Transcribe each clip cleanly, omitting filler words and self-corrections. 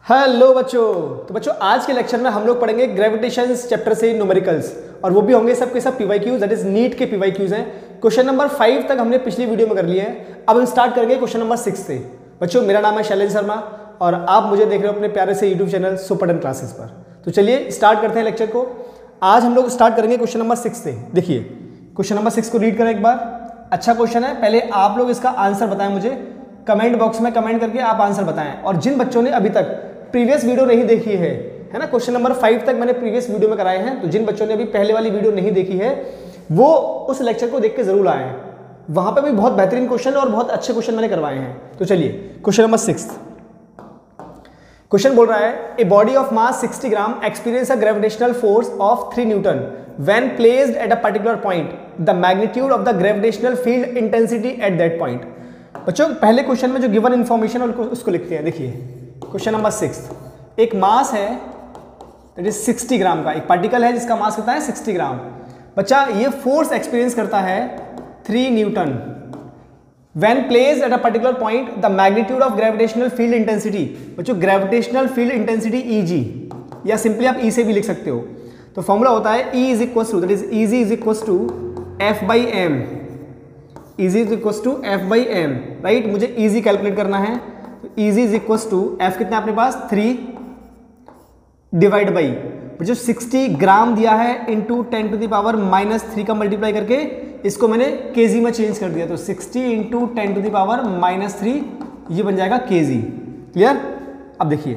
Hello बच्चों। तो बच्चों आज के लेक्चर में हम लोग पढ़ेंगे ग्रेविटेशन चैप्टर से न्यूमेरिकल्स, और वो भी होंगे सबके सब पीवाईक्यूज, दैट इज नीट के पीवाईक्यूज हैं। क्वेश्चन नंबर 5 तक हमने पिछली वीडियो में कर लिए हैं। अब हम स्टार्ट करेंगे क्वेश्चन नंबर 6 से। बच्चों मेरा नाम है शैलेंद्र शर्मा और आप मुझे देख रहे हो अपने प्यारे से यूट्यूब चैनल सुपर क्लासेस पर। तो चलिए स्टार्ट करते हैं लेक्चर को। आज हम लोग स्टार्ट करेंगे क्वेश्चन नंबर 6 से। देखिए क्वेश्चन नंबर 6 को रीड करें एक बार। अच्छा क्वेश्चन है, पहले आप लोग इसका आंसर बताएं मुझे कमेंट बॉक्स में, कमेंट करके आप आंसर बताएं। और जिन बच्चों ने अभी तक प्रीवियस वीडियो नहीं देखी है ना, क्वेश्चन नंबर 5 तक मैंने प्रीवियस वीडियो में कराए हैं, तो जिन बच्चों ने अभी पहले वाली वीडियो नहीं देखी है वो उस लेक्चर को देख के जरूर आए हैं। वहां पे भी बहुत बेहतरीन क्वेश्चन और बहुत अच्छे क्वेश्चन मैंने करवाए हैं। तो चलिए क्वेश्चन नंबर 6। क्वेश्चन बोल रहा है a body of mass 60 gram experience a gravitational force of 3 Newton when placed at a particular point, the magnitude of the gravitational field intensity at that point. बच्चों पहले क्वेश्चन में जो given information है उसको लिखते हैं। देखिए क्वेश्चन नंबर 6, एक मास है दैट इज 60 ग्राम का, एक पार्टिकल है जिसका मास कितना है 60 ग्राम। बच्चा ये फोर्स एक्सपीरियंस करता है 3 Newton when placed at a particular point, the magnitude of gravitational field intensity. बच्चों ग्रेविटेशनल फील्ड इंटेंसिटी Eg, या सिंपली आप E से भी लिख सकते हो। तो फॉर्मूला होता है E is equal to, that is Eg is equal to F by m. Eg is equal to F by m, right. मुझे Eg कैलकुलेट करना है, तो Eg is equal to F कितना अपने पास 3 डिवाइड बाई जो 60 ग्राम दिया है इंटू 10 टू द पावर -3 का मल्टीप्लाई करके इसको मैंने केजी में चेंज कर दिया। तो 60 इंटू 10 टू द पावर -3 ये बन जाएगा केजी। क्लियर। अब देखिए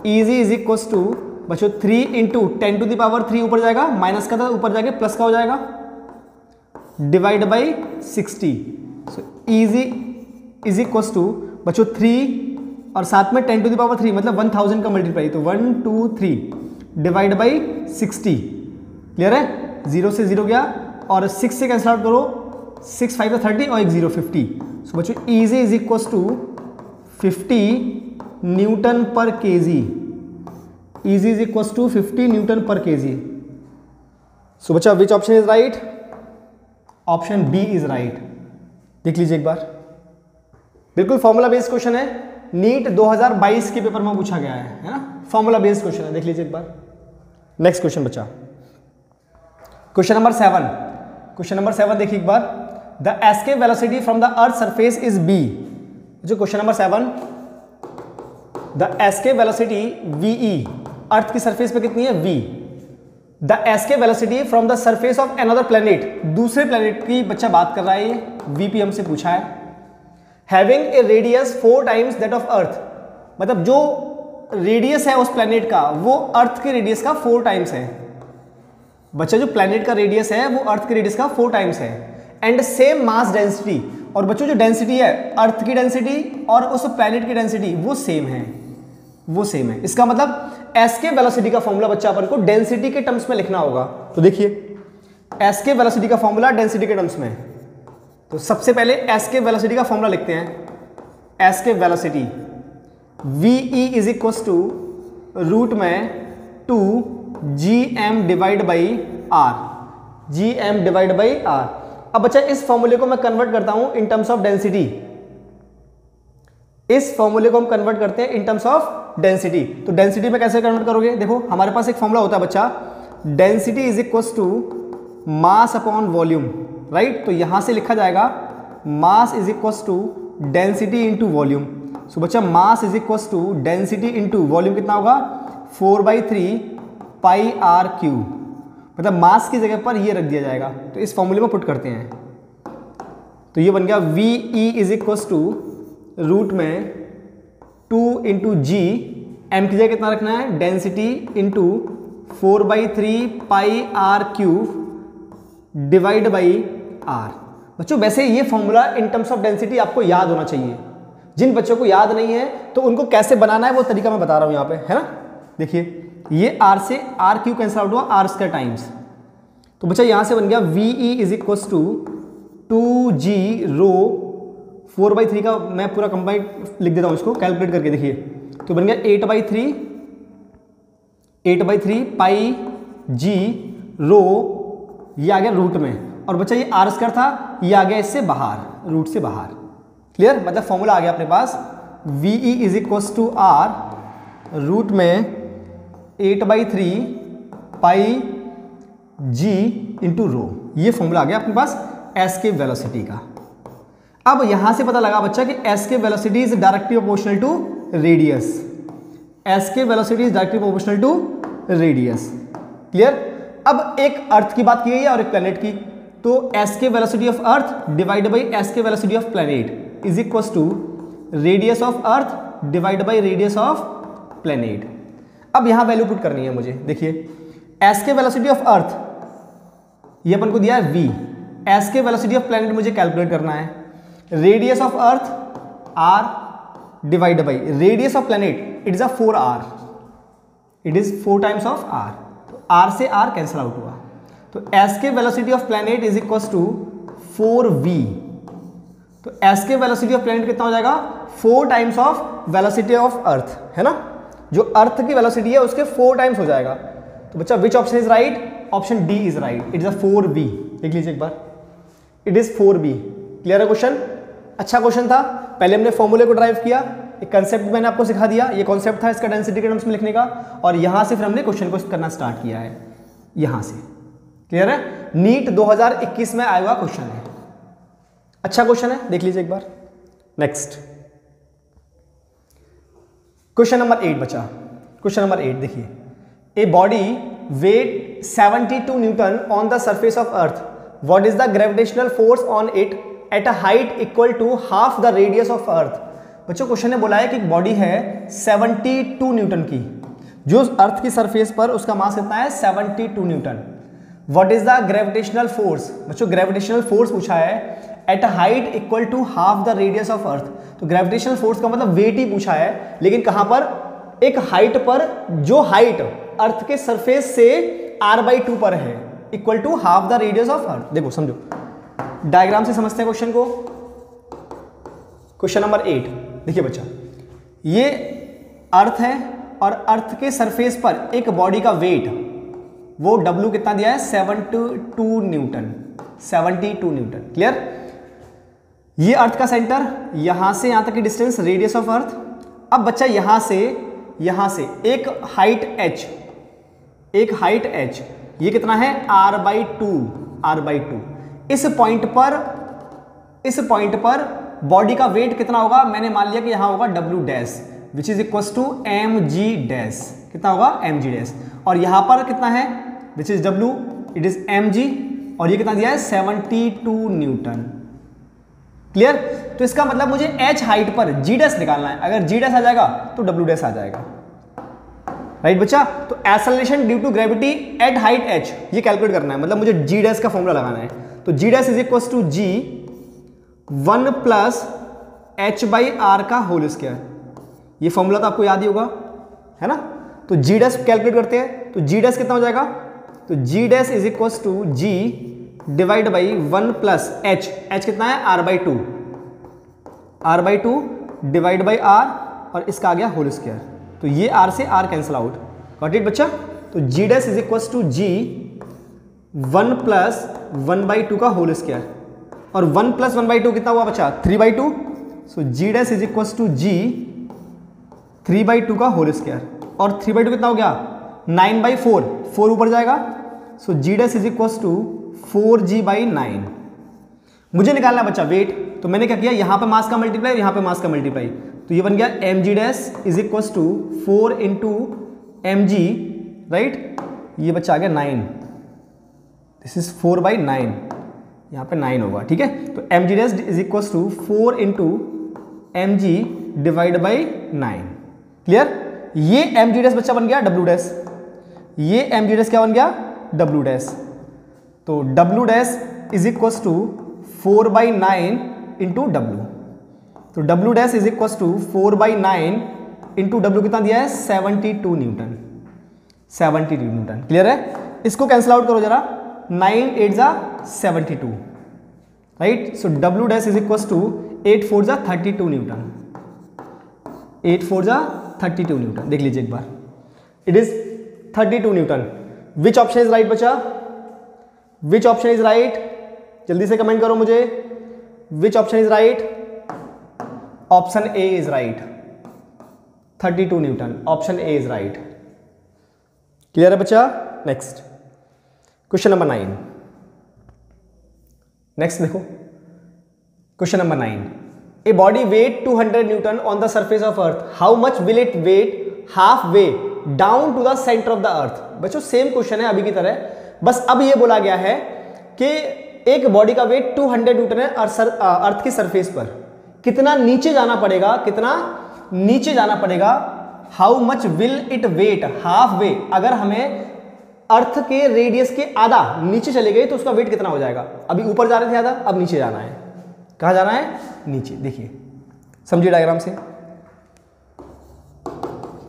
Eg इज इक्वल टू बच्चों 3 इंटू 10 टू द पावर 3 ऊपर जाएगा, माइनस का था ऊपर जाके प्लस का हो जाएगा, divide by 60। So Eg is equal to बच्चों 3 और साथ में 10 टू द पावर 3 मतलब 1000 का मल्टीप्लाई, तो 1 2 3 डिवाइड बाई 60। क्लियर है। 0 से 0 गया और 6 से कैंसिल आउट करो, 6 5 30 और 1 0 50। सो बच्चों Eg is equal to 50 newton per KG. Eg is equal to 50 newton per KG. So बच्चा which option is right? Option B is right. देख लीजिए एक बार, बिल्कुल फॉर्मूला बेस्ड क्वेश्चन है, नीट 2022 के पेपर में पूछा गया है ना, फॉर्मूला बेस्ड क्वेश्चन है। देख लीजिए एक बार। नेक्स्ट क्वेश्चन बच्चा, क्वेश्चन नंबर 7। क्वेश्चन नंबर 7 देखिए एक बार। The escape velocity from the earth surface is B. जो question number 7, the escape velocity VE earth की सरफेस पे कितनी है V। The escape velocity from the surface of another planet, दूसरे planet की बच्चा बात कर रहा है, ये VP हमसे पूछा है। Having a radius 4 times that of earth, मतलब जो रेडियस है उस प्लेनेट का वो अर्थ के रेडियस का 4 टाइम्स है। बच्चा जो प्लेनेट का रेडियस है वो अर्थ के रेडियस का 4 टाइम्स है। एंड सेम मास डेंसिटी, और बच्चों जो डेंसिटी है अर्थ की डेंसिटी और उस प्लेनेट की डेंसिटी वो सेम है, वो सेम है। इसका मतलब एस्केप वेलोसिटी का फॉर्मूला बच्चा अपन को डेंसिटी के टर्म्स में लिखना होगा। तो देखिए एस्केप वेलोसिटी का फॉर्मूला डेंसिटी के टर्म्स में, तो सबसे पहले एस्केप वेलोसिटी का फॉर्मूला लिखते हैं। Escape velocity VE is equal to root में 2gm divide by R, gm divide by R। अब बच्चा इस फॉर्मूले को मैं कन्वर्ट करता हूं इन टर्म्स ऑफ डेंसिटी। इस फॉर्मूले को हम कन्वर्ट करते हैं इन टर्म्स ऑफ डेंसिटी। तो डेंसिटी में कैसे कन्वर्ट करोगे? देखो हमारे पास एक फॉर्मूला होता है बच्चा, density is equal to mass upon volume, right. तो यहां से लिखा जाएगा mass is equal to density into volume. So बच्चा mass is equal to density into volume कितना होगा 4/3 पाई R क्यूब, मतलब मास की जगह पर ये रख दिया जाएगा। तो इस फॉर्मूले में पुट करते हैं, तो ये बन गया VE is equal to root में 2 इंटू G, M की जगह कितना रखना है density into 4/3 pi R cube divide by R। बच्चों वैसे ये formula in terms of density आपको याद होना चाहिए। जिन बच्चों को याद नहीं है तो उनको कैसे बनाना है वो तरीका मैं बता रहा हूं यहां पे, है ना। देखिए ये R से R क्यू कैंसिल आउट हुआ, R स्क्वायर टाइम्स। तो बच्चा यहां से बन गया VE is equal to 2G rho 4/3 का, मैं पूरा कंबाइंड लिख देता हूं इसको कैलकुलेट करके। देखिए तो बन गया 8/3 पाई G रो, ये आ गया रूट में, और बच्चा ये R स्क्वायर था, ये आ गया इससे बाहर, रूट से बाहर। क्लियर, मतलब फॉर्मूला आ गया अपने पास VE is equal to R root में 8/3 पाई जी इंटू रो। ये फॉर्मूला आ गया अपने पास एस्केप वेलोसिटी का। अब यहां से पता लगा बच्चा कि escape velocity is directly proportional to radius. Escape velocity is directly proportional to radius. Clear. अब एक अर्थ की बात की गई है और एक प्लैनेट की, तो escape velocity of earth divide by escape velocity of planet is equals to radius of earth divide by radius of planet. अब यहां वैल्यू पुट करनी है मुझे। देखिए एस्केप वेलोसिटी ऑफ अर्थ ये अपन को दिया है v, escape velocity of planet मुझे कैलकुलेट करना है। Radius of earth r divide by radius of planet it is a 4r, it is 4 times of r, तो r से r कैंसिल आउट हुआ। तो escape velocity of planet is equals to 4v। तो escape velocity of planet कितना हो जाएगा 4 times of velocity of अर्थ, है ना। जो अर्थ की वेलोसिटी है उसके 4 टाइम्स हो जाएगा। तो बच्चा which option is right? Option D is right, it is a 4b। देख लीजिए एक बार, इट इज 4b। क्लियर है क्वेश्चन? अच्छा क्वेश्चन था। पहले हमने फॉर्मूले को ड्राइव किया, एक कंसेप्ट मैंने आपको सिखा दिया, ये कॉन्सेप्ट था इसका डेंसिटी के टर्म्स में लिखने का, और यहां से फिर हमने क्वेश्चन को करना स्टार्ट किया है यहां से। क्लियर है? नीट 2021 में आया हुआ क्वेश्चन है, अच्छा क्वेश्चन है, देख लीजिए एक बार। नेक्स्ट क्वेश्चन नंबर 8 बचा। क्वेश्चन नंबर 8 देखिए, a body weight 72 newton on the surface of earth, what is the gravitational force on it at a height equal to half the radius of earth. बच्चों question ने बोला है कि एक body है 72 Newton की, जो अर्थ की सरफेस पर उसका मास कितना है 72 newton. What is the gravitational force? बच्चों ग्रेविटेशनल फोर्स पूछा है at a height equal to half the radius of earth. तो ग्रेविटेशनल फोर्स का मतलब वेट ही पूछा है, लेकिन कहां पर? एक हाइट पर, जो हाइट अर्थ के सरफेस से r/2 पर है, equal to half the radius of earth. देखो समझो, डायग्राम से समझते हैं क्वेश्चन को। क्वेश्चन नंबर 8 देखिए बच्चा, ये अर्थ है और अर्थ के सरफेस पर एक बॉडी का वेट, वो W कितना दिया है 72 न्यूटन, 72 न्यूटन। क्लियर? ये अर्थ का सेंटर, यहां से यहां तक की डिस्टेंस रेडियस ऑफ अर्थ। अब बच्चा यहां से एक हाइट h, एक हाइट h, ये कितना है r/2। इस पॉइंट पर बॉडी का वेट कितना होगा? मैंने मान लिया कि यहां होगा W dash, which is equal to mg dash. कितना होगा? mg dash. और यहां पर कितना है? Which is W, it is mg, और ये कितना दिया है 72 न्यूटन। क्लियर? तो इसका मतलब मुझे h हाइट पर g डैश निकालना है। अगर g डैश आ जाएगा तो W डैश आ जाएगा। राइट बच्चा? तो acceleration due to gravity at height h, ये कैलकुलेट करना है, मतलब मुझे g डैश का फॉर्मूला लगाना है। तो g dash is equal to g 1 plus h/r का होल स्क्वायर। ये फॉर्मूला तो आपको याद ही होगा, है ना। तो g डैश कैलकुलेट करते हैं, तो g डैश कितना हो जाएगा? तो g dash is equal to g divide by 1 plus h कितना है r/2 डिवाइड बाई r, और इसका आ गया होल स्क्वायर। तो ये r से r cancel out. Got it बच्चा? तो g dash is equal to g 1 plus 1/2 का होल स्क्वायर, और 1 प्लस 1/2 कितना हुआ बच्चा? 3/2। So g dash is equal to g 3/2 का होल स्क्वायर, और 3/2 कितना हो गया? 9/4, 4 ऊपर जाएगा। So g dash is equal to 4g/9। मुझे निकालना बच्चा वेट, तो मैंने क्या किया? यहां पे मास का मल्टीप्लाई और यहां पे मास का मल्टीप्लाई, तो ये बन गया mg dash is equal to 4 into mg, right. ये बच्चा आ गया 9, दिस इज 4/9, यहाँ पे 9 होगा, ठीक है। तो mg dash is equal to 4 into mg divide by 9। Clear? ये mg डैश बच्चा बन गया w डैश, ये mg डैश क्या बन गया? w dash. तो w dash is equal to 4/9 into w। तो w dash is equal to 4/9 into w कितना दिया है? 72 न्यूटन, 72 न्यूटन। क्लियर है? इसको कैंसिल आउट करो जरा, 9 8 जा 72, right. So w dash is equal to 8 4 जा 32 न्यूटन, 8 4 जा 32 न्यूटन। देख लीजिए एक बार, it is 32 newton. Which option is right बच्चा? Which option is right? जल्दी से कमेंट करो मुझे, which option is right? Option A is right, 32 newton. Option A is right. Clear है बच्चा? Next question number 9। नेक्स्ट देखो question number 9। A body weight 200 newton on the surface of earth, how much will it weigh half way down to the centre of the earth. बच्चों same question है अभी की तरह, बस अब ये बोला गया है कि एक बॉडी का वेट 200 न्यूटन है और अर्थ की सरफेस पर कितना नीचे जाना पड़ेगा, कितना नीचे जाना पड़ेगा, how much will it weigh half way. अगर हमें अर्थ के रेडियस के आधा नीचे चले गए तो उसका वेट कितना हो जाएगा। अभी ऊपर जा रहे थे आधा, अब नीचे जाना है। कहां जाना है? नीचे। देखिए समझिए डायग्राम से।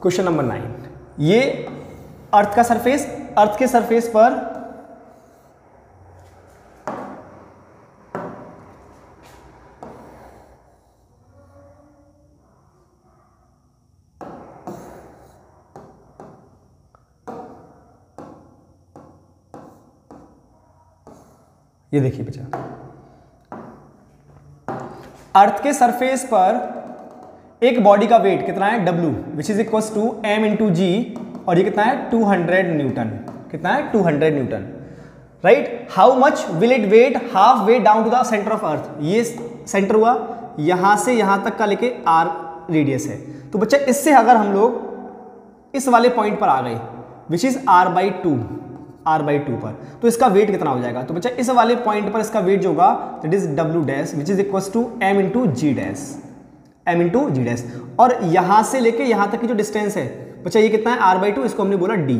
क्वेश्चन नंबर 9, ये अर्थ का सरफेस, अर्थ के सरफेस पर ये देखिए बच्चा, अर्थ के सरफेस पर एक बॉडी का वेट कितना है? W, which is equal to m into G, और ये कितना है? 200 न्यूटन। कितना है? 200 newton, right. How much will it weigh half way down to the centre of earth. ये सेंटर हुआ, यहां से यहां तक का लेके r रेडियस है। तो बच्चा इससे अगर हम लोग इस वाले पॉइंट पर आ गए विच इज r/2 पर, तो इसका वेट कितना हो जाएगा? तो बच्चा इस वाले पॉइंट पर इसका वेट जो होगा that is W dash which is equal to m into ji dash, m into ji dash. और यहां से लेके यहां तक की जो डिस्टेंस है बच्चा ये कितना है? r/2, इसको हमने बोला d।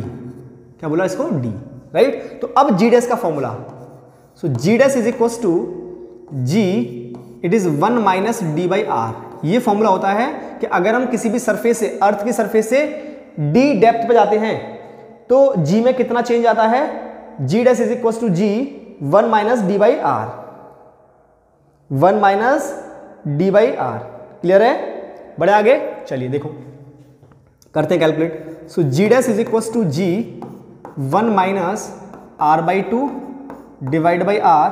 क्या बोला इसको? d, right. तो अब जी डैश का formula, so g dash is equal to g, it is 1 minus d/r। ये फॉर्मूला होता है कि अगर हम किसी भी सरफेस से, अर्थ की सरफेस से d डेप्थ पे जाते हैं तो g में कितना चेंज आता है? g dash is equal to g 1 minus d/r, 1 minus d/r। Clear है? बढ़े आगे, चलिए देखो करते हैं calculate. So g dash is equal to g 1 minus r/2 divide by r,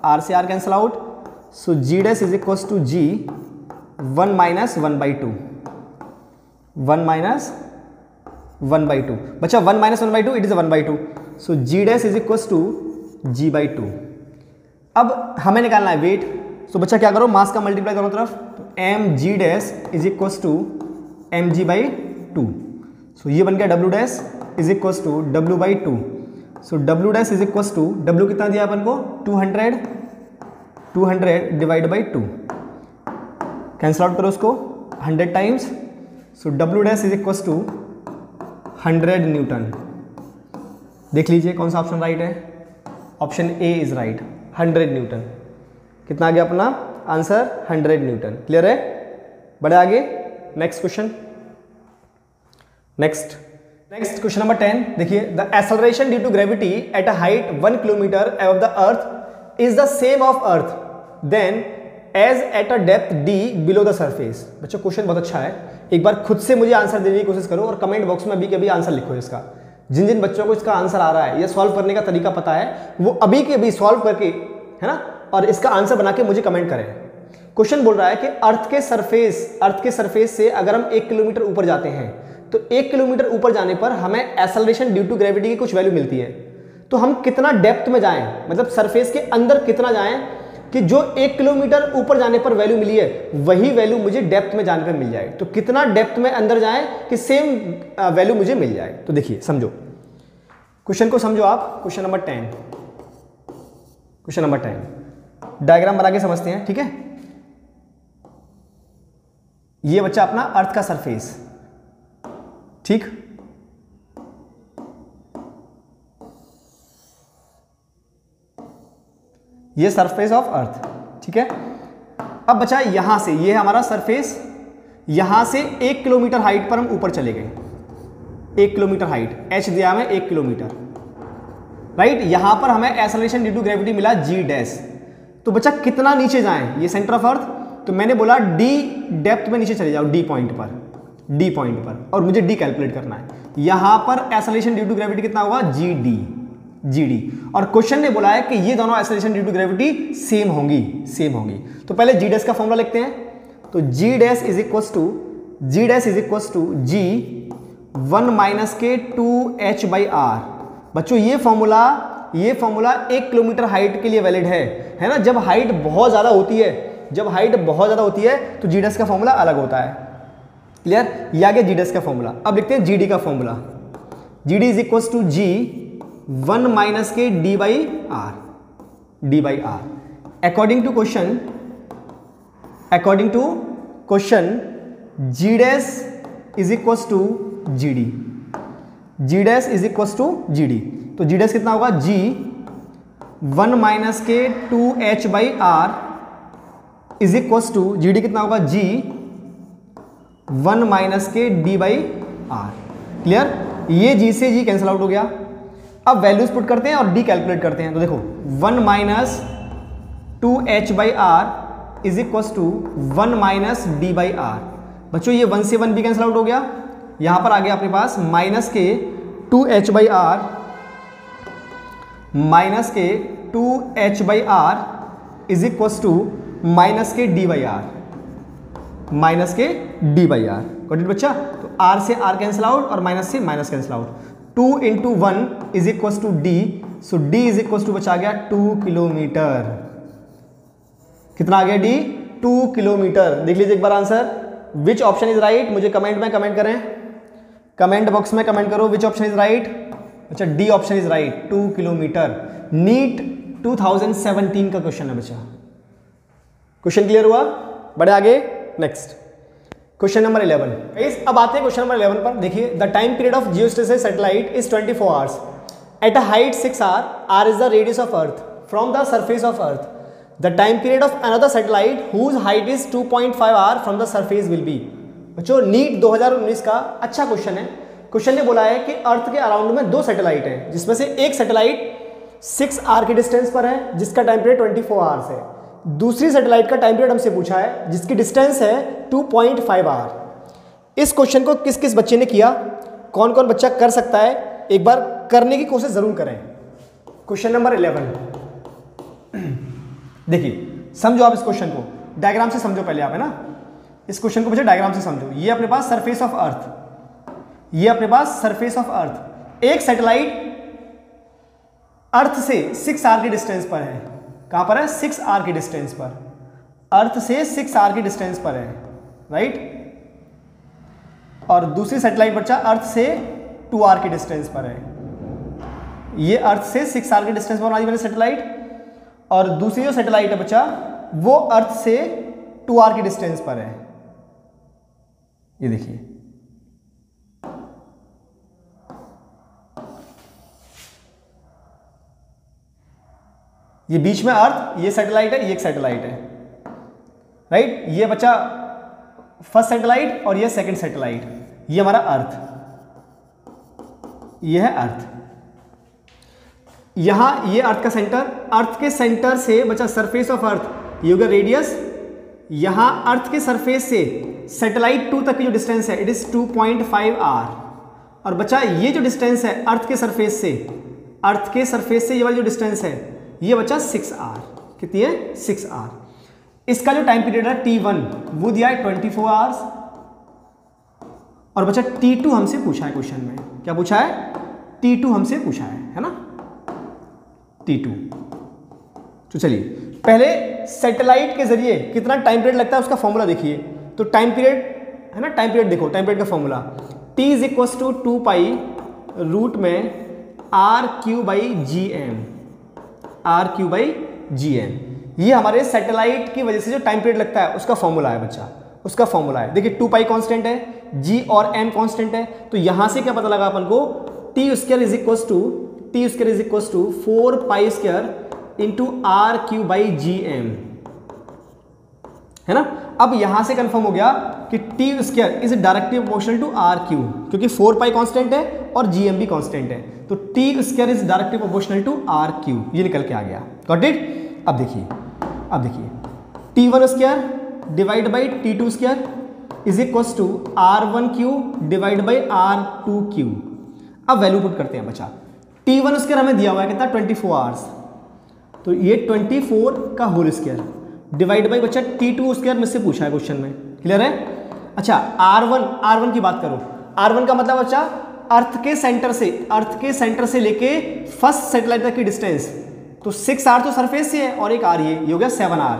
r से r cancel out. So g dash is equal to g 1 minus 1/2, 1 minus 1/2। बच्चा 1 minus 1/2 it is 1/2। So g dash is equal to g/2। अब हमें निकालना है wait. सो बच्चा क्या करो, मास का मल्टीप्लाई करो तरफ, तो mg dash is equal to mg/2। So ये बन गया w dash is equal to w/2। So w dash is equal to, w कितना दिया अपन को? 200 डिवाइड बाई 2, कैंसल आउट करो उसको 100 times. So w dash is equal to 100 newton. देख लीजिए कौन सा ऑप्शन राइट है? Option A is right, 100 newton. कितना आ गया अपना आंसर? 100 न्यूटन। क्लियर है? बढ़े आगे, next question. Next question number 10 देखिए, the acceleration due to gravity at a height 1 kilometre above the earth is the same of earth then as at a depth d below the surface. बच्चों question बहुत अच्छा है, एक बार खुद से मुझे answer देने की कोशिश करो और कमेंट बॉक्स में अभी के अभी आंसर लिखो इसका। जिन जिन बच्चों को इसका आंसर आ रहा है या सॉल्व करने का तरीका पता है वो अभी के अभी सॉल्व करके, है ना, और इसका आंसर बना के मुझे कमेंट करें। क्वेश्चन बोल रहा है कि अर्थ के सरफेस से अगर हम 1 किलोमीटर ऊपर जाते हैं तो 1 किलोमीटर ऊपर जाने पर हमें एक्सेलरेशन ड्यू टू ग्रेविटी की कुछ वैल्यू मिलती है। तो हम कितना डेप्थ में जाएं, मतलब सरफेस के अंदर कितना जाएं कि जो 1 किलोमीटर ऊपर जाने पर वैल्यू मिली है वही वैल्यू मुझे डेप्थ में जाने पर मिल जाए। तो कितना डेप्थ में अंदर जाएं कि सेम वैल्यू मुझे मिल जाए। तो देखिए समझो क्वेश्चन को, समझो आप। क्वेश्चन नंबर 10 डायग्राम बना के समझते हैं, ठीक है। ये बच्चा अपना अर्थ का सरफेस, ठीक, ये सरफेस ऑफ अर्थ, ठीक है। अब बचा यहां से, ये है हमारा सरफेस, यहां से 1 किलोमीटर हाइट पर हम ऊपर चले गए। 1 किलोमीटर हाइट, h दिया हमें 1 किलोमीटर, राइट। यहां पर हमें एक्सेलरेशन ड्यू टू ग्रेविटी मिला g डैश। तो बच्चा कितना नीचे जाएं, ये सेंटर ऑफ अर्थ, तो मैंने बोला d डेप्थ में नीचे चले जाओ, d पॉइंट पर, और मुझे d कैलकुलेट करना है। यहां पर एक्सेलरेशन ड्यू टू ग्रेविटी कितना होगा? gd। और क्वेश्चन ने बोला है कि ये दोनों acceleration due to gravity same होंगी। तो पहले g डैश का फॉर्मूला लिखते हैं। तो g dash is equal to g dash is equal to ji 1 minus के 2h बाई आर। बच्चों ये फॉर्मूला 1 किलोमीटर हाइट के लिए वैलिड है ना। जब हाइट बहुत ज़्यादा होती है तो जी डैश का फॉर्मूला अलग होता है। क्लियर? ये आ गया जी डैश का फॉर्मूला। अब लिखते हैं जी डी का formula. G D is equal to ji 1 minus के D by R. According to question G dash is equal to ji D. G dash is equal to ji D. तो G dash कितना होगा? जी 1 minus के 2h by R is equal to ji d कितना होगा? जी 1 minus के D by R. Clear? ये जी से जी कैंसिल आउट हो गया। अब वैल्यूज पुट करते हैं और डी कैलकुलेट करते हैं। तो देखो 1 minus 2h by R is equal to 1 minus d by R. बच्चों ये 1 से 1 भी कैंसिल आउट हो गया। यहां पर आ गया अपने पास माइनस के 2h by R is equal to minus के D by R. Got it बच्चा? तो आर से आर कैंसिल आउट और माइनस से minus cancel out. 2 into 1 is equal to D. So D is equal to बचा गया 2 kilometre. कितना आ गया? D 2 kilometre. देख लीजिए एक बार answer. Which option is right? मुझे कमेंट में कमेंट करें, कमेंट बॉक्स में कमेंट करो विच ऑप्शन इज राइट। अच्छा D option is right, 2 kilometre. NEET 2017 का क्वेश्चन है बच्चा। क्वेश्चन क्लियर हुआ? बढ़े आगे। Next question number 11। अब आते हैं क्वेश्चन नंबर 11 पर। देखिए the time period of geostation satellite is 24 hours at a height 6 hour. R is the radius of earth from the surface of earth. The time period of another satellite whose height is 2.5 hour from the surface will be. बच्चों NEET 2019 का अच्छा question है। Question ने बोला है कि अर्थ के around में 2 सैटेलाइट हैं, जिसमें से एक सैटेलाइट 6 आवर के डिस्टेंस पर है जिसका टाइम पीरियड 24 आवर्स है। दूसरी सैटेलाइट का टाइम पीरियड हमसे पूछा है जिसकी डिस्टेंस है 2.5 आवर। इस क्वेश्चन को किस किस बच्चे ने किया, कौन कौन बच्चा कर सकता है, एक बार करने की कोशिश जरूर करें। क्वेश्चन नंबर 11 देखिए, समझो आप इस क्वेश्चन को, डायग्राम से समझो पहले आप, है ना। इस क्वेश्चन को बच्चे डायग्राम से समझो। ये अपने पास सरफेस ऑफ अर्थ, ये अपने पास सरफेस ऑफ अर्थ। एक सैटेलाइट अर्थ से 6 आवर के डिस्टेंस पर है। कहां पर है? 6 आवर के डिस्टेंस पर। अर्थ से 6 आवर के डिस्टेंस पर है, राइट। और दूसरी सैटेलाइट बच्चा अर्थ से 2 आवर के डिस्टेंस पर है। ये अर्थ से 6 आवर के डिस्टेंस पर बनाई मैंने सैटेलाइट, और दूसरी जो सैटेलाइट है बच्चा वो अर्थ से 2 आवर के डिस्टेंस पर है। ये देखिए, ये बीच में अर्थ, ये सैटेलाइट है, ये एक सैटेलाइट है, राइट। ये बच्चा फर्स्ट सैटेलाइट और ये सेकंड सैटेलाइट। ये हमारा अर्थ, ये है अर्थ। यहां ये अर्थ का सेंटर, अर्थ के सेंटर से बच्चा सरफेस ऑफ अर्थ, ये होगा रेडियस। यहां अर्थ के सरफेस से सैटेलाइट 2 तक की जो डिस्टेंस है इट इज 2.5 आवर। और बच्चा ये जो डिस्टेंस है अर्थ के सरफेस से, अर्थ के सरफेस से ये वाली जो डिस्टेंस है ये बच्चा 6 आवर। कितनी है? 6 आवर। इसका जो टाइम पीरियड है T1 वो दिया है 24 आवर्स। और बच्चा T2 हमसे पूछा है क्वेश्चन में। क्या पूछा है? T2 हमसे पूछा है ना, T2। तो चलिए पहले सैटेलाइट के जरिए कितना टाइम पीरियड लगता है उसका फॉर्मूला देखिए। तो टाइम पीरियड है ना, टाइम पीरियड देखो, टाइम पीरियड का formula T is equal to 2 pi root में RQ/GM, RQ/GM। ये हमारे सैटेलाइट की वजह से जो टाइम पीरियड लगता है उसका फॉर्मूला है बच्चा, उसका फॉर्मूला है। देखिए 2 पाई कांस्टेंट है, G और M कांस्टेंट है। तो यहां से क्या पता लगा अपन को? T square is equal to 4 pi square into RQ/GM, है ना। अब यहां से कंफर्म हो गया कि T square is directly proportional to RQ, क्योंकि 4 पाई कांस्टेंट है और GM भी कांस्टेंट है। तो T square is directly proportional to RQ, ये निकल के आ गया। Got it? अब देखिए T1 square divide by T2 square is equal to R1Q divide by R2Q। अब वैल्यू पुट करते हैं बच्चा। T1 स्क्वायर हमें दिया हुआ है कितना? 24 आवर्स। तो ये 24 का होल स्क्वायर डिवाइड बाई बच्चा T2 स्क्वायर मुझसे पूछा है क्वेश्चन में। क्लियर है? अच्छा R1 की बात करो, R1 का मतलब बच्चा अर्थ के सेंटर से लेके फर्स्ट सैटेलाइट तक की डिस्टेंस, तो 6R तो सरफेस से है और एक R ये हो गया 7R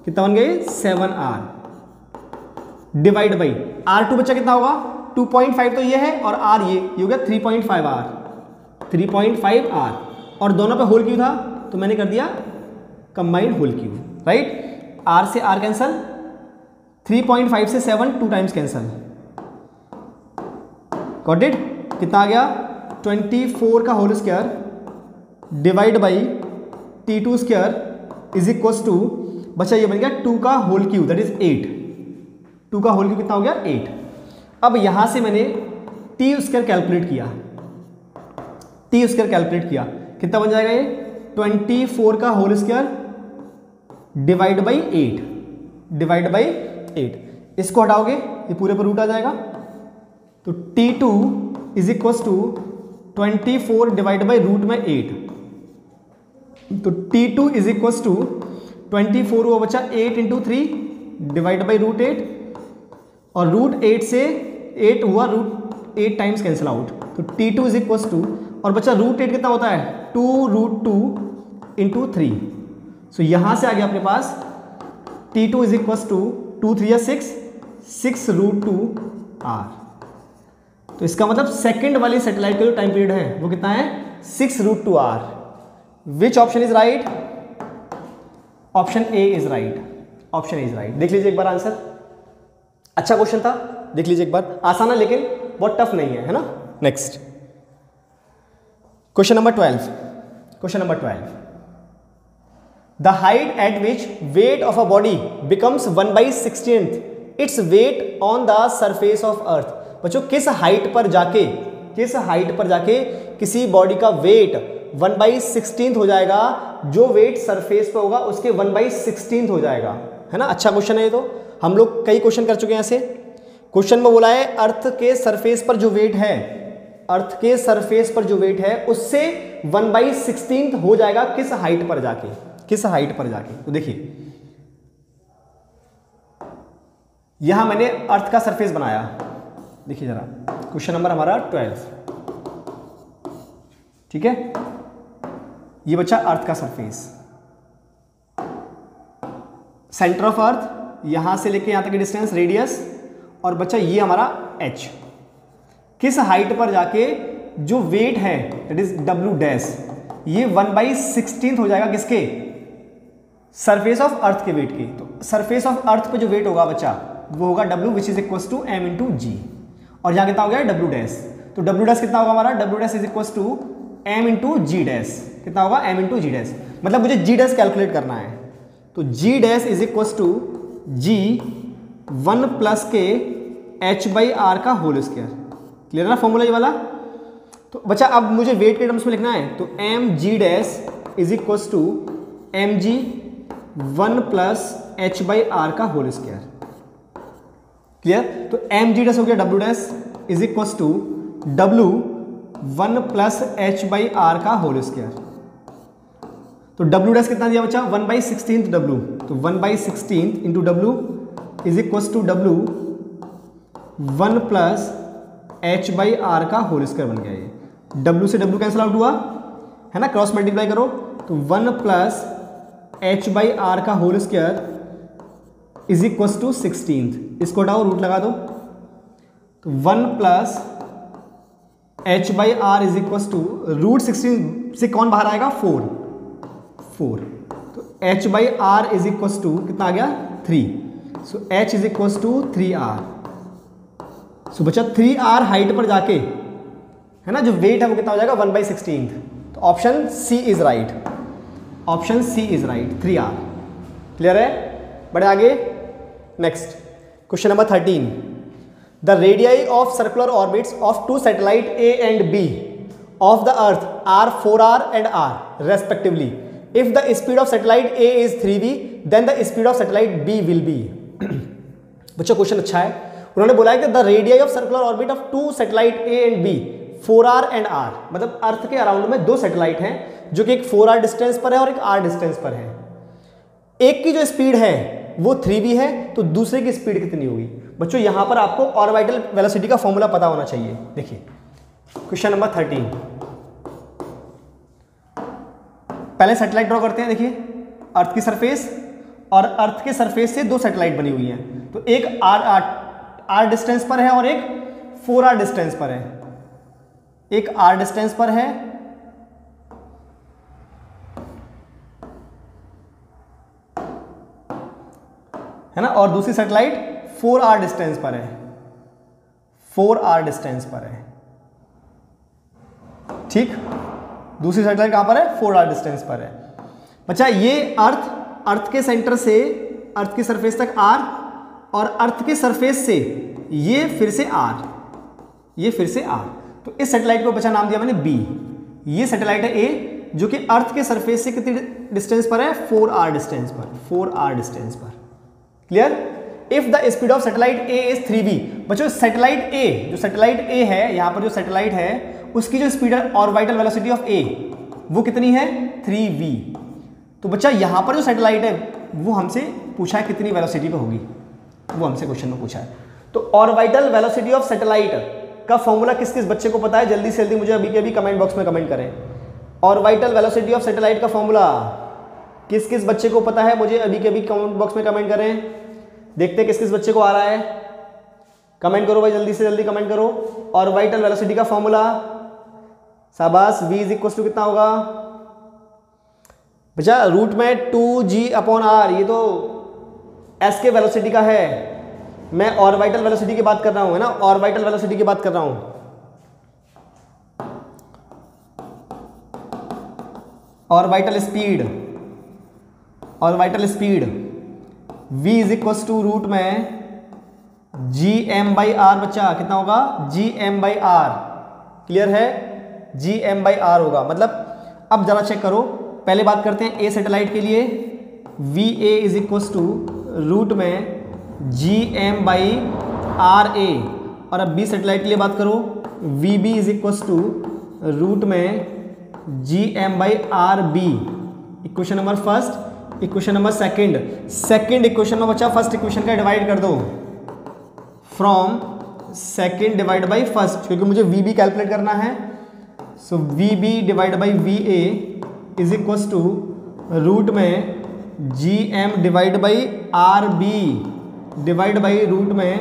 कितना बन गए 7R डिवाइड बाई R2 बच्चा कितना होगा 2.5 तो ये है और R ये हो गया 3.5R और दोनों पे होल क्यू था तो मैंने कर दिया combined whole Q, right. R से R कैंसल, 3.5 से 7 2 टाइम्स कैंसल, गॉट इट। कितना आ गया 24 का whole square divide by T2 square is equal to बच्चा ये बन गया 2 का होल क्यू दैट इज 8। 2 का होल क्यू कितना हो गया 8। अब यहां से मैंने टी स्क्वायर कैलकुलेट किया, कितना बन जाएगा ये 24 का होल स्क्वायर डिवाइड बाई 8। इसको हटाओगे ये पूरे पर रूट आ जाएगा, तो T2 is equal to 24 divide by root में 8, तो T2 इज इक्वल टू 24 हुआ बच्चा 8 इंटू 3 डिवाइड बाई रूट 8 और रूट 8 से 8 हुआ रूट 8 टाइम्स कैंसिल आउट, तो T2 इज इक्वल टू और बच्चा रूट 8 कितना होता है 2√2 इंटू 3, सो यहां से आ गया अपने पास T2 is equal to 2 3 6√2R। तो इसका मतलब सेकंड वाली सैटेलाइट का जो टाइम पीरियड है वो कितना है 6√2R। Which option is right? Option A is right. देख लीजिए एक बार आंसर, अच्छा क्वेश्चन था, देख लीजिए एक बार, आसान है लेकिन बहुत टफ नहीं है ना। Next question number 12। The height eight which weight of a body becomes 1/16 its weight on the surface of earth. बच्चों किस हाइट पर जाके किसी बॉडी का वेट 1/16 हो जाएगा, जो वेट सरफेस पे होगा उसके 1/16 हो जाएगा, है ना। अच्छा क्वेश्चन है ये, तो हम लोग कई क्वेश्चन कर चुके हैं ऐसे। क्वेश्चन में बोला है अर्थ के सरफेस पर जो वेट है उससे 1/16 हो जाएगा किस हाइट पर जाके। तो देखिए यहां मैंने अर्थ का सरफेस बनाया, देखिए जरा क्वेश्चन नंबर हमारा 12, ठीक है। ये बच्चा अर्थ का सरफेस, सेंटर ऑफ अर्थ यहां से लेके यहां तक की डिस्टेंस रेडियस, और बच्चा ये हमारा h, किस हाइट पर जाके जो वेट है दैट इज W डैश, ये 1/16 हो जाएगा किसके सरफेस ऑफ अर्थ के वेट के। तो सरफेस ऑफ अर्थ पे जो वेट होगा बच्चा वो होगा W which is equal to m into G, और यहां कितना हो गया W डैश, तो W डैश कितना होगा हमारा W dash is equal to m into ji dash, कितना होगा m इंटू जी डैश, मतलब मुझे जी डैश कैलकुलेट करना है, तो G dash is equal to ji 1 plus K h/r का होल स्क्वायर। क्लियर ना फॉर्मूला ये वाला। तो बच्चा अब मुझे वेट के टर्म्स में लिखना है, तो m g dash is equal to M g 1 plus h/r का होल स्क्वायर। क्लियर, तो एम जी डैश हो गया W dash is equal to W 1 plus h/r का होल स्क्वायर। तो W डैश कितना दिया बच्चा 1/16 W, तो 1/16 into W is equal to W 1 plus h/r का होल स्क्वायर बन गया। ये W से W कैंसिल आउट हुआ है ना, क्रॉस मल्टीप्लाई करो, तो 1 प्लस h/r का whole square is equal to 16, इसको हटाओ रूट लगा दो, तो 1 plus h/r is equal to root 16 से कौन बाहर आएगा 4, तो h/r इज इक्वल टू कितना आ गया 3, so h is equal to 3r। So बच्चा 3r हाइट पर जाके है ना जो वेट है वो कितना हो जाएगा 1/16, तो option C is right, 3r। Clear है, बढ़े आगे। Next question number 13, the radii of circular orbits of 2 satellite A and B of the earth are 4r and r respectively. If the speed of satellite A is 3v then the speed of satellite B will be। बच्चों question अच्छा है, उन्होंने बोला है कि the radii of circular orbit of 2 satellite A and B 4r and r, मतलब अर्थ के around में 2 सैटेलाइट हैं जो कि एक 4r डिस्टेंस पर है और एक r डिस्टेंस पर है। एक की जो स्पीड है वो 3v है, तो दूसरे की स्पीड कितनी होगी? बच्चों यहां पर आपको ऑर्बिटल वेलोसिटी का फॉर्मूला पता होना चाहिए। देखिए क्वेश्चन नंबर 13, पहले सैटेलाइट ड्रॉ करते हैं। देखिए अर्थ की सरफेस और अर्थ के सरफेस से दो सैटेलाइट बनी हुई हैं, तो एक r डिस्टेंस पर है और एक 4r डिस्टेंस पर है। एक r डिस्टेंस पर है ना, और दूसरी सैटेलाइट 4r डिस्टेंस पर है, 4r डिस्टेंस पर है। ठीक, दूसरी सैटेलाइट कहां पर है? 4r डिस्टेंस पर है। बच्चा ये अर्थ के सेंटर से अर्थ की सरफेस तक r और अर्थ के सरफेस से ये फिर से r, ये फिर से r, तो इस सैटेलाइट को बच्चा नाम दिया मैंने b। ये सैटेलाइट है a जो कि अर्थ के सरफेस से कितनी डिस्टेंस पर है? 4r डिस्टेंस पर, 4r डिस्टेंस पर। Clear? If the speed of satellite A is 3v, बच्चों सैटेलाइट ए, जो सैटेलाइट ए है, यहां पर जो सैटेलाइट है उसकी जो स्पीड है ऑर्बिटल वेलोसिटी ऑफ ए वो कितनी है? 3v। तो बच्चा यहां पर जो सैटेलाइट है वो हमसे पूछा है कितनी वेलोसिटी पे होगी, वो हमसे क्वेश्चन में पूछा है। तो ऑर्बिटल वेलोसिटी ऑफ सैटेलाइट का फॉर्मूला किस किस बच्चे को पता है? जल्दी से जल्दी मुझे अभी के अभी कमेंट बॉक्स में कमेंट करें। ऑर्बिटल वेलोसिटी ऑफ सैटेलाइट का फॉर्मूला किस किस बच्चे को पता है? मुझे अभी के अभी कमेंट बॉक्स में कमेंट करें। देखते हैं किस किस बच्चे को आ रहा है। कमेंट करो भाई, जल्दी से जल्दी कमेंट करो। ऑर्बिटल वेलोसिटी का फॉर्मूला, शाबाश। v इज इक्वल टू कितना होगा बच्चा? रूट में 2g/r, ये तो s के वेलोसिटी का है। मैं ऑर्बिटल वेलोसिटी की बात कर रहा हूं, है ना, ऑर्बिटल वेलोसिटी की बात कर रहा हूं। Orbital speed, orbital speed v is equal to root में gm/r। बच्चा कितना होगा? gm/r। क्लियर है? gm/r होगा। मतलब अब जरा चेक करो, पहले बात करते हैं ए सैटेलाइट के लिए, va is equal to root में gm/ra। और अब बी सैटेलाइट के लिए बात करो, vb is equal to root में gm/rb। Equation number first, equation number second equation में बच्चा फर्स्ट इक्वेशन का डिवाइड कर दो from second divide by first, क्योंकि मुझे वीबी कैलकुलेट करना है। So VB divide by VA is equal to root में GM divide by RB divide by root में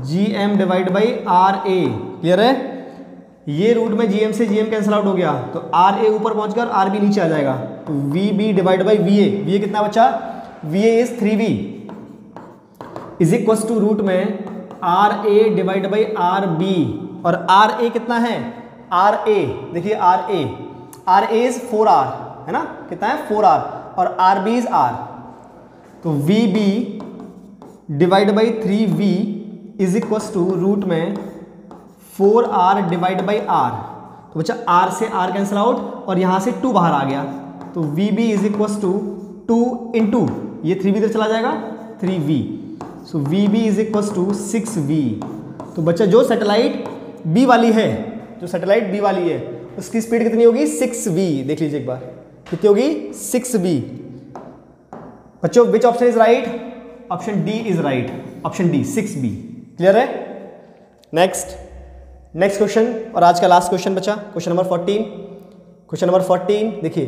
GM divide by RA. Clear है? ये रूट में जीएम से जीएम कैंसिल आउट हो गया, तो आर ए ऊपर पहुंचकर आर बी नीचे आ जाएगा। तो we B divide by V A, V A कितना बचा? V A is 3v is equal to root में R A divide by R B. और आर ए कितना है? आर ए, देखिए आर ए इज 4r, है ना, कितना है? 4r, और आर बी इज आर। तो we B divide by 3v is equal to root में 4r डिवाइड बाई r। तो बच्चा r से r कैंसिल आउट और यहां से 2 बाहर आ गया, तो vb is equal to 2 into ये 3v इधर चला जाएगा 3v। So vb is equal to 6v। तो बच्चा जो सैटेलाइट b वाली है, जो सैटेलाइट b वाली है उसकी स्पीड कितनी होगी? 6v। देख लीजिए एक बार, कितनी होगी? 6v। बच्चों which option is right? Option D is right, option D 6v। Clear है? नेक्स्ट क्वेश्चन और आज का लास्ट क्वेश्चन बचा, क्वेश्चन नंबर 14। क्वेश्चन नंबर 14 देखिए,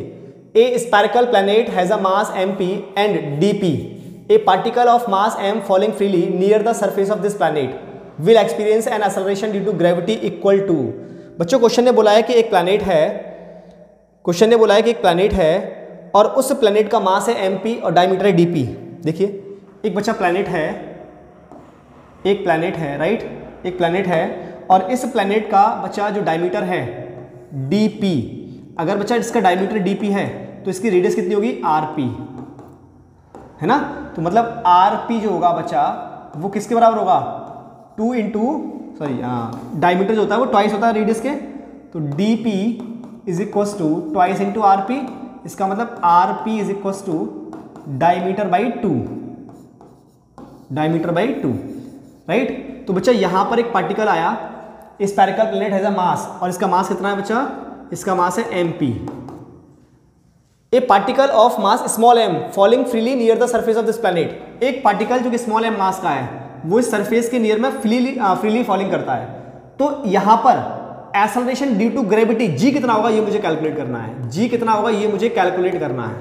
a spherical planet has a mass mp and dp, a particle of mass m falling freely near the surface of this planet will experience an acceleration due to gravity equal to. बच्चों question ने बोला है कि एक planet है, question ने बोला है कि एक प्लैनेट है और उस प्लैनेट का मास है mp और डायमीटर है dp। देखिए एक बच्चा प्लैनेट है, एक प्लैनेट है, राइट, एक प्लैनेट है और इस प्लैनेट का बच्चा जो डायमीटर है dp, अगर बच्चा इसका डायमीटर dp है तो इसकी रेडियस कितनी होगी? rp, है ना। तो मतलब rp जो होगा बच्चा वो किसके बराबर होगा? 2 इंटू डायमीटर जो होता है वो ट्वाइस होता है रेडियस के, तो dp is equal to twice into rp। इसका मतलब rp is equal to diameter by 2, diameter by 2, right. तो बच्चा यहां पर एक पार्टिकल आया, spherical planet has a mass, और इसका मास कितना है बच्चा? इसका मास है mp, A particle of mass small M falling freely near the surface of this planet. एक पार्टिकल जो कि स्मॉल एम मास का है वो इस सरफेस के नियर में फ्रीली फॉलिंग करता है। तो यहां पर acceleration due to gravity G कितना होगा ये मुझे कैलकुलेट करना है। जी कितना होगा ये मुझे कैलकुलेट करना है,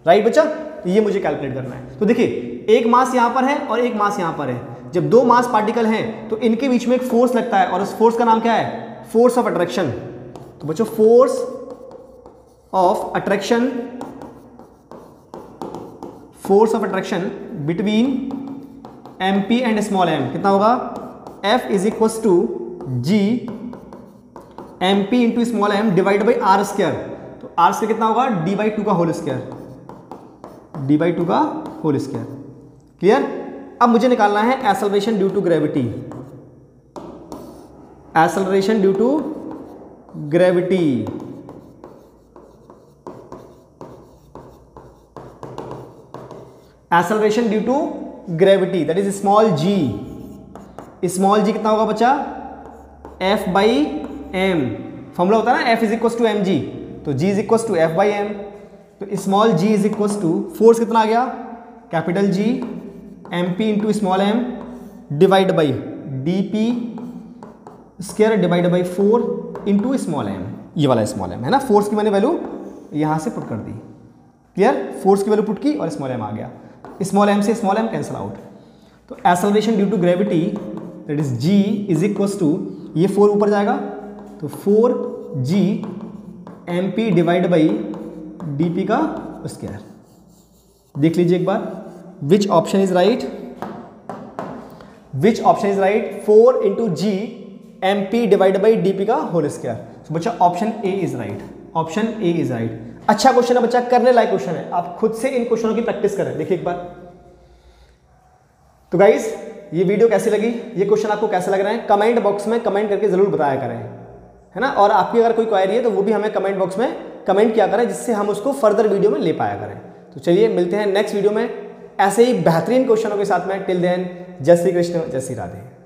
राइट बच्चा, ये मुझे कैलकुलेट करना है। तो देखिए एक मास यहां पर है और एक मास यहां पर है। जब दो मास पार्टिकल हैं तो इनके बीच में एक फोर्स लगता है और उस फोर्स का नाम क्या है, फोर्स ऑफ अट्रैक्शन। तो बच्चों force of attraction, force of attraction between m p and small m कितना होगा, F is equal to G M P into small M divide by r square. तो आर स्क्वायर कितना होगा, d by two का whole square, d by two का whole square. Clear. अब मुझे निकालना है acceleration due to gravity, acceleration due to gravity. Acceleration due to gravity that is small ji. Small जी कितना होगा बच्चा, F बाई एम। फॉर्मूला होता है ना F is equal to M G, तो G is equal to F by M. तो small g is equal to force कितना आ गया, capital G M P into small M divide by D P square divide by 4 into small M. ये वाला small M है ना, force की मैंने वैल्यू यहां से पुट कर दी। क्लियर, फोर्स की वैल्यू पुट की और स्मॉल एम आ गया, स्मॉल एम से स्मॉल एम कैंसिल आउट। तो acceleration due to gravity that is g is equal to, ये 4 ऊपर जाएगा तो 4g M P divide by D P का स्क्वायर। देख लीजिए एक बार, which option is right, which option is right, 4 into G M P divide by D P का होल स्क्वायर। तो बच्चा option A is right, option A is right. अच्छा question है बच्चा, करने लायक क्वेश्चन है, आप खुद से इन क्वेश्चनों की प्रैक्टिस करें। देखिए एक बार। तो गाइस ये वीडियो कैसी लगी, ये क्वेश्चन आपको कैसे लग रहे हैं, कमेंट बॉक्स में कमेंट करके जरूर बताया करें, है ना। और आपकी अगर कोई क्वेरी है तो वो भी हमें कमेंट बॉक्स में कमेंट किया करें, जिससे हम उसको फर्दर वीडियो में ले पाया करें। तो चलिए मिलते हैं नेक्स्ट वीडियो में ऐसे ही बेहतरीन क्वेश्चनों के साथ में। टिल देन जय श्री कृष्ण, जय श्री राधे।